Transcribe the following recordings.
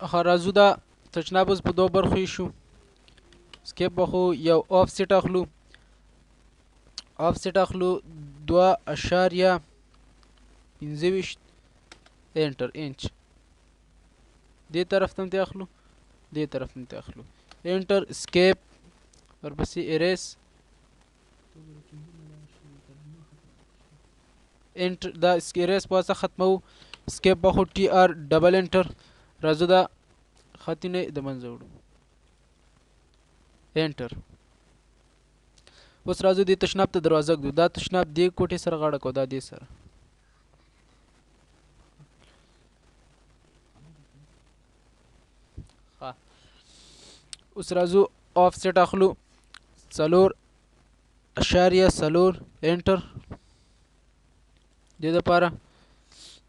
راځو دا تشناب اوس په دوه برخو شو. سکیپ به خو یو آفسیټ اخلو. آفسیټ اخلو 2.25 انټر انچ. دې طرف ته ته اخلو، دې طرف ته اخلو انټر سکیپ ورپسې اریس انټر. دا اریس په واسطه ختمو. سکیپ به خو ټي آر ډبل انټر. راځو دا خطونه د منځه وړو انټر. اوس راځو دې تشناب ته دروازه ږدو. دا تشناب دې کوټې سره غاړه کو، دا دې سره. اوس راځو آفسیټ اخلو 4.4 انټر. دې لپاره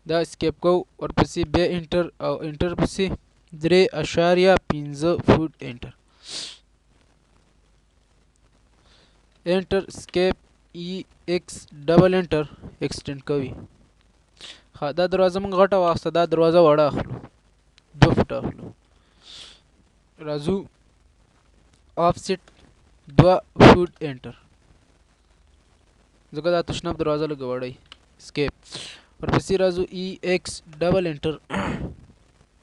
دا سکیپ کو ورپسې بیا انټر او انټر پسې 3.15 فوټ انټر. انټر سکیپ ای ایکس ډبل انټر ایکسټند کوي. ها دا دروازه موږ غټه واخسته، دا دروازه وړه اخلو 2 فوټ اخلو. راځو آفسیټ 2 فوټ انټر. ځکه دا تشناب دروازه لږ وړی. سکیپ ورپسې راځو ای ایکس ډبل انټر.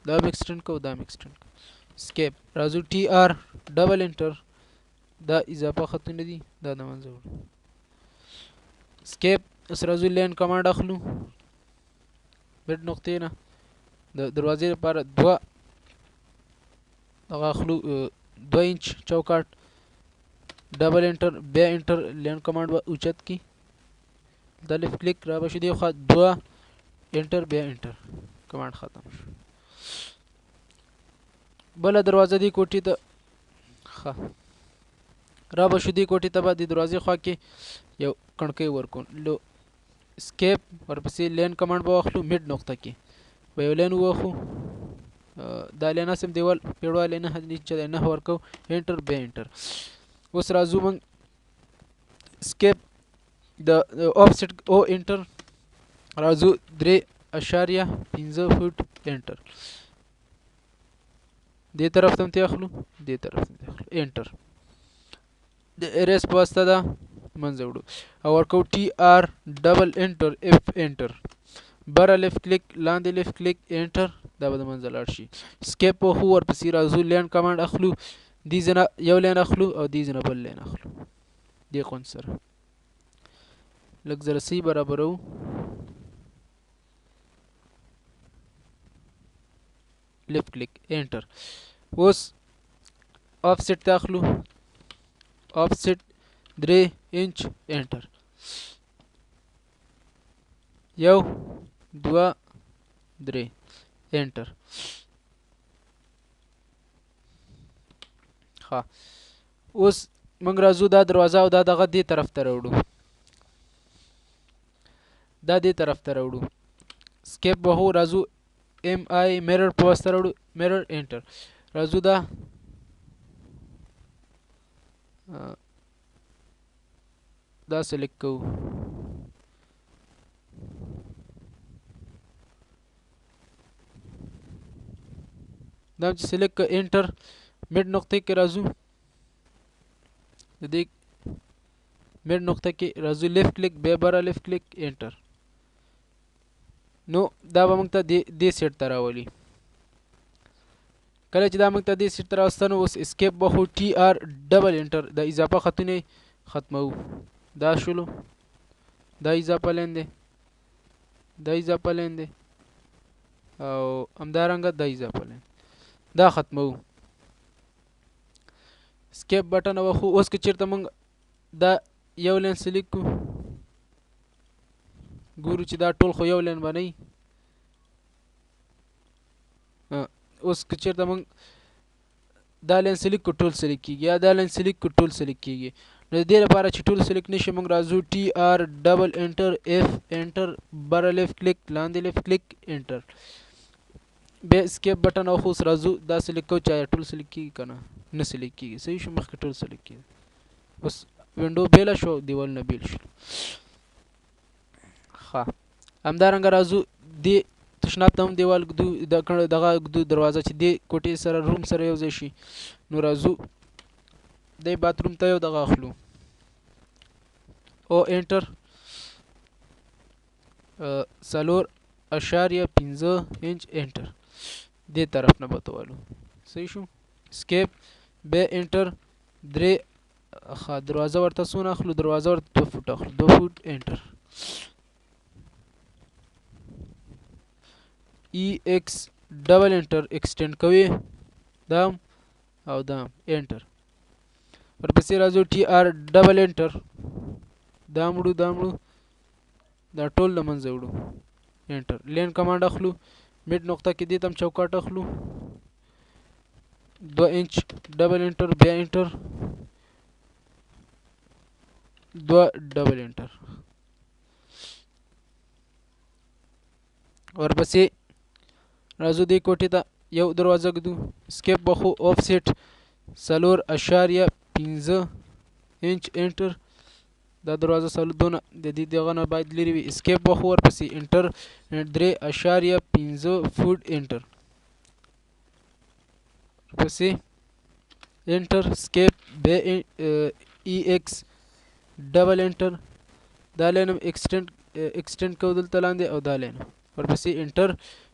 دا هم ایکسټند کو، دا هم ایکسټند کو. سکیپ راځو ټي آر ډبل انټر. دا اضافه خطونه دي، دا د منځه وړو. سکیپ اوس راځو لین کمانډ اخلو مډ نقطې نه د دروازې لپاره 2 دغه اخلو 2 انچ چوکاټ ډبل انټر بیا انټر. لین کمانډ به اوچت کی، دا لیفت کلیک را بشي دی خوا 2 انټر بیا انټر. کمانډ ختم شو. بل دروازه دی کوټې ته را بشو دی کوټې ته به د دروازې خوا کې یو کڼکۍ ورکون. لو سکیپ ورپسې لین کمانډ به واخلو مډ نقطه کې به یو لین ووخو. دا لین سم دیوال پیړوالی نه نیچه دی نه ورکو انټر بیا انټر. اوس راځو موږ سکیپ د آفسیټ او انټر. راځو 3.15 فوټ انټر. دې طرف ته ته اخلو، دې طرف ته اخلو انټر. د اریس په واسطه دا منځه وړو او ورکو ټي آر ډبل انټر اف انټر. بره لیفت کلیک لاندې لیفت کلیک انټر. دا به د منځه لاړ شي. سکیپ وخو ورپسې راځو لین کمانډ اخلو. دې ځنه یو لین اخلو او دې ځنه بل لین اخلو. دې قونج سره لږ زره سی برابرو. لیفت کلیک انټر. اوس آفسیټ ته اخلو آفسیټ 3 انچ انټر. 1 2 3 انټر. ها اوس موږ راځو دا دروازه او دا دغه دې طرف ته راوړو، دا دې طرف ته راوړو. سکیپ وهو راځو ام آی میرر په واسطه راوړو میرر انټر. راځو دا دا سلیکټ کوو. دا چې سلیکټ انټر مډ نقطې کې راځو. د دې مډ نقطه کې راځو لیفت کلیک بیا بره لیفت کلیک انټر. نو دا به موږ ته دې سیټ ته راولي. کله چې دا موږ ته دې سیټ ته راوستنو اوس اسکیپ به ټي آر ډبل انټر د اضافه خطونه ختمو. دا شلو، دا اضافه لین دی، دا اضافه لین دی او همدارنګه دا اضافه لین دا ختمو. سکیپ بټن وخو. اوس که چیرته موږ دا یو لین سلیکټ کو ګورو چې دا ټول خو یو لین باندې. اوس که چیرته موږ دا لین سلیکټ کو ټول سلیکټ کیږي یا دا لین سلیکټ کو ټول سلیکټ کیږي. نو د دې لپاره چې ټول سلیکټ نشي موږ راځو ټي آر ډبل انټر اف انټر بره لیفت کلیک لاندې لیفت کلیک انټر بیا اسکیپ بټن او خو راځو دا سلیکټ کو چې ټول سلیکټ کیږي کنه نه سلیکټ کیږي. صحیح شو مخکې ټول سلیکټ کیږي. اوس وینډو بیل شو دیوال نه بیل شو. ها همدارنګه راځو دې تشناب ته هم دیوال ږدو دغه ږدو دروازه چې دې کوټې سره روم سره یو ځای شي. نو راځو دی باتروم ته یو دغه اخلو او انټر 4.5 انچ انټر دې طرف نه به والو. صحیح شو. اسکیپ بیا انټر 3 دروازه ورته څونه اخلو دروازه ورته 2 فوټ اخلو 2 فوټ انټر ای ایکس ډبل انټر ایکسټند کوي دام او دام انټر ورپسې راځو ټي آر ډبل انټر دا مړو دا ټول له منځه وړو انټر لین کمانډ اخلو میډ نقطه کې دې تم چوکاټ اخلو 2 انچ ډبل انټر بیا انټر 2 ډبل انټر ورپسې راځو دې کوټې ته یو دروازه ږدو اسکیپ بخو آفسیټ 4.5 انچ انټر دا دروازه دونه د دې دغه نه باید لري وي اسکیپ بخو ورپسې انټر 3.5 فوټ انټر ورپسې انټر اسکیپ بیا ای ایکس ډبل انټر دا لاینم ایکسټند کو دلته لاندې او دا لاین ورپسې انټر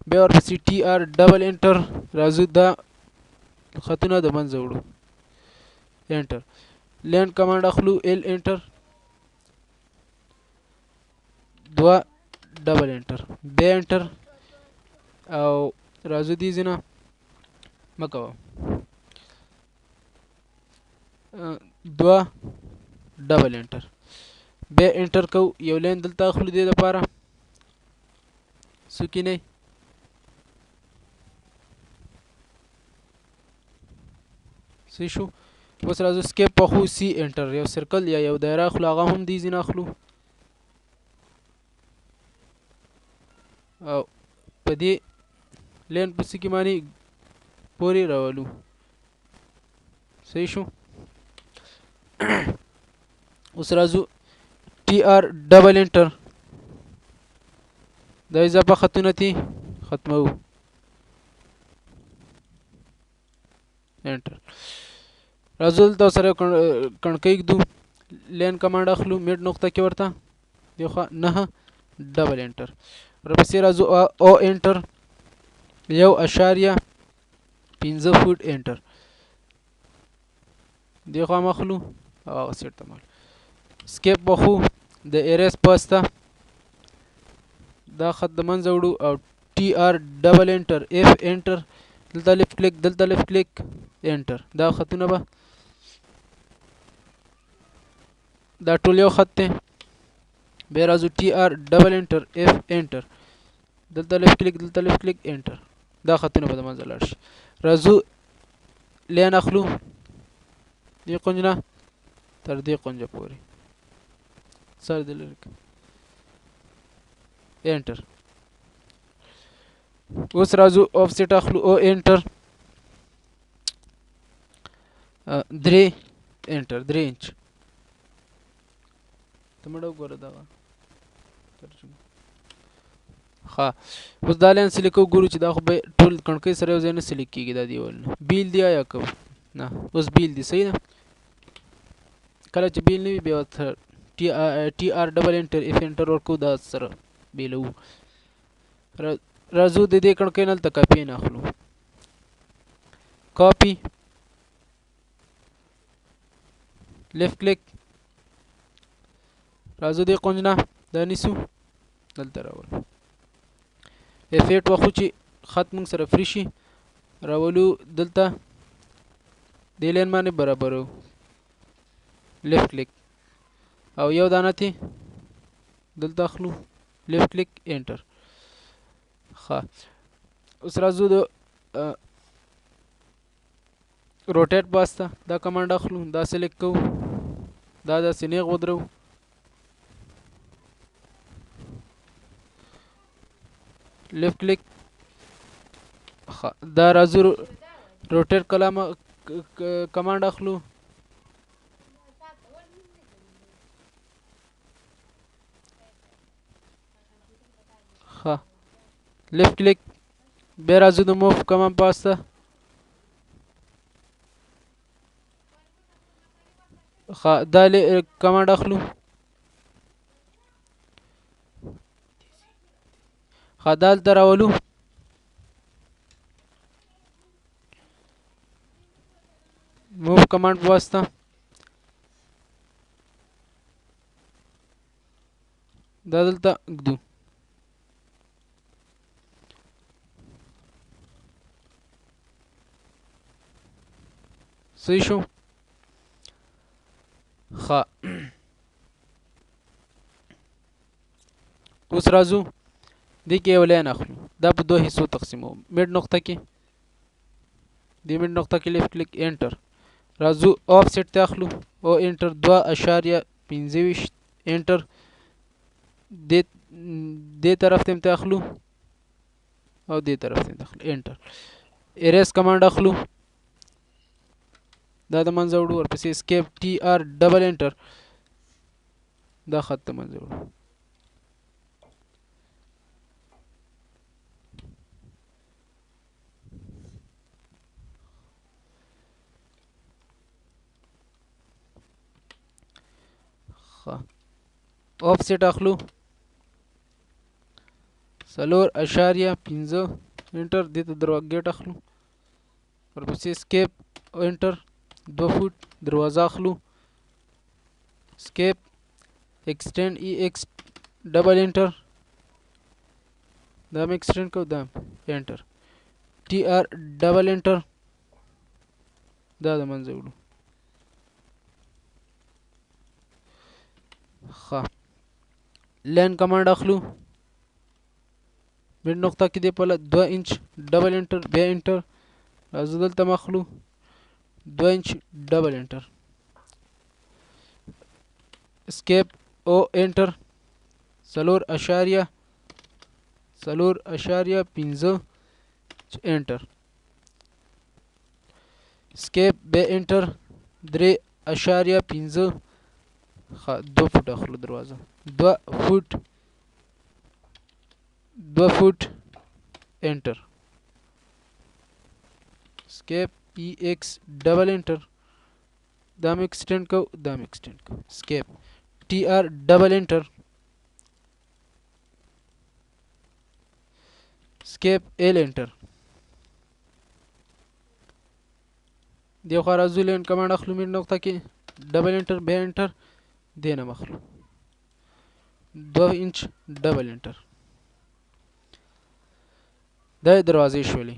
بیا ورپسې ټي آر ډبل انټر راځو دا خطونه د منځه وړو انټر لین کمانډ اخلو ال انټر 2 ډبل انټر بیا انټر او راځو دې ځنه مکو 2 ډبل انټر بیا انټر کو یو لین دلته اخلو دې لپاره سکی نه سی شو. اوس راځو سکیپ اخلو سی انټر یو سرکل یا یو دایره اخلو هغه هم دې ځنه اخلو او په دې لین په سکی باندې پورې راولو. صحیح شو. اوس راځو ټي آر ډبل انټر دا اضافه خطونه تی ختمو انټر راځو دلته سره کڼکۍ ږدو لین کمانډ اخلو میډ نقطه کې ورته دیخوا 9 ډبل انټر ورپسې راځو او انټر 1.5 فوټ انټر دیخوا مخلو او هغه سیټ ته مال سکیپ بخو د ایریس پاسته دا خط د منځه وړو او ټي آر ډبل انټر اف انټر دلته لیفت کلیک انټر دا خطونه به دا ټول یو خط دی بیا راځو ټي آر ډبل انټر اف انټر دلته لیفت کلیک انټر دا خطونه به د منځه لاړ شي. راځو لین اخلو دې قنجه تر دې قنجه پورې سر دې لري انټر اوس راځو آفسیټ اخلو او انټر 3 انټر 3 انچ تمړو ګوره دا ترجمه ها اوس دا لین سلیکو ګورو چې دا خو به ټول کڼکۍ سره یو ځای نه سلیک کیږي دا دیوال بیل دی یا کو نه اوس بیل دی صحیح ده کله چې بیل نه وي بیا ټي آر ډبل انټر اف انټر ورکو دا سره بیلو راځو د دې کڼکۍ نه تل کاپی نه اخلو کاپی لیفت کلیک راځو دې قنجنه دا نیسو دلته راول افیټ واخو چې خط موږ سره فری شي راولو دلته دې لین باندې برابرو لیفت کلیک او یو دانه تی دلته اخلو لیفت کلیک انټر ښه اوس راځو د روټیټ باسته دا کمانډ اخلو دا سلیکټ کوو دا داسې نیغ ودرو لیفت کلیک دا راځو روټیټ کمانډ اخلو ښه لیفت کلیک بیا راځو د موف کمان پاس ته دا کمانډ اخلو دلته راولو موف کمانډ په واسطه دا دلته ږدو صحیح شو اوس راځو دې کې یو لاین اخلو دا په دوه حصو تقسیمو میډ نقطه کې دې میډ نقطه کې لیفت کلیک انټر راځو آفسیټ ته اخلو او انټر 2.25 انټر دې طرف ته اخلو او دې طرف ته اخلو انټر اریز کمانډ اخلو دا د منځه وړو ورپسې اسکیپ ټي آر ډبل انټر دا خط ته منځه وړو آفسیټ اخلو 4.15 انټر دې ته گیټ اخلو ورپسې اسکیپ انټر 2 فوټ دروازه اخلو اسکیپ ایکسټینډ ای ایکس ډبل انټر دا هم ایکسټینډ کو دا انټر ټي آر ډبل انټر دا د منځه وړو لین کمانډ اخلو میډ نقطه کې دی په 2 انچ ډبل انټر بیا انټر راځو دلته مخلو 2 انچ ډبل انټر اسکیپ او انټر 4.15 انټر اسکیپ بیا انټر 3.15 2 فوټ اخلو دروازه 2 فوټ انټر اسکیپ ای ایکس ډبل انټر دا هم ایکسټینډ کو دا هم ایکسټینډ کو اسکیپ ټي آر ډبل انټر اسکیپ ایل انټر دی خو راځو لین کمانډ اخلو میډ نقطه کې ډبل انټر بیا انټر دینه مخلو 2 انچ ډبل انټر دا دروازې شولې